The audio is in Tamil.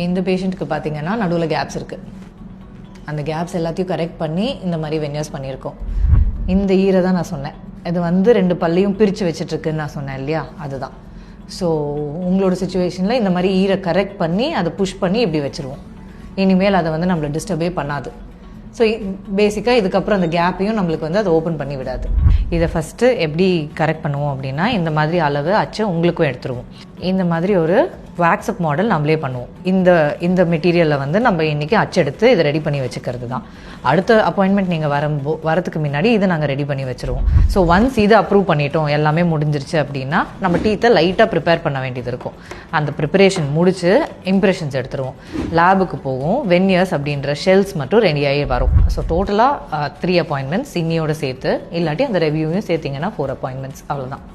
இந்த பேஷண்ட்டுக்கு பார்த்தீங்கன்னா நடுவில் கேப்ஸ் இருக்குது. அந்த கேப்ஸ் எல்லாத்தையும் கரெக்ட் பண்ணி இந்த மாதிரி வென்யூஸ் பண்ணியிருக்கோம். இந்த ஈரை தான் நான் சொன்னேன், இது வந்து 2 பல்லையும் பிரித்து வச்சிட்ருக்குன்னு நான் சொன்னேன் இல்லையா, அதுதான். ஸோ உங்களோட சுச்சுவேஷனில் இந்த மாதிரி ஈரை கரெக்ட் பண்ணி அதை புஷ் பண்ணி இப்படி வச்சுருவோம். இனிமேல் அதை வந்து நம்மளை டிஸ்டர்பே பண்ணாது. ஸோ பேசிக்காக இதுக்கப்புறம் அந்த கேப்பையும் நம்மளுக்கு வந்து அதை ஓப்பன் பண்ணி விடாது. இதை ஃபஸ்ட்டு எப்படி கரெக்ட் பண்ணுவோம் அப்படின்னா, இந்த மாதிரி அளவு அச்சை உங்களுக்கும் எடுத்துருவோம். இந்த மாதிரி ஒரு வாட்ஸ்அப் மாடல் நம்மளே பண்ணுவோம். இந்த மெட்டீரியலில் வந்து நம்ம இன்றைக்கி அச்செடுத்து இதை ரெடி பண்ணி வச்சுக்கிறது தான். அடுத்த அப்பாயின்மெண்ட் நீங்கள் வரதுக்கு முன்னாடி இதை நாங்கள் ரெடி பண்ணி வச்சுருவோம். ஸோ ஒன்ஸ் இதை அப்ரூவ் பண்ணிட்டோம், எல்லாமே முடிஞ்சிருச்சு அப்படின்னா நம்ம டீத்தை லைட்டாக ப்ரிப்பேர் பண்ண வேண்டியது இருக்கும். அந்த ப்ரிப்பரேஷன் முடிச்சு இம்ப்ரெஷன்ஸ் எடுத்துருவோம். லேபுக்கு போகும், வென்யூஸ் அப்படின்ற ஷெல்ஸ் மட்டும் ரெடியாகி வரும். ஸோ டோட்டலாக 3 அப்பாயின்மெண்ட்ஸ் இன்னியோட சேர்த்து, இல்லாட்டி அந்த ரெவியூவையும் சேர்த்திங்கன்னா 4 அப்பாயின்மெண்ட்ஸ், அவ்வளோதான்.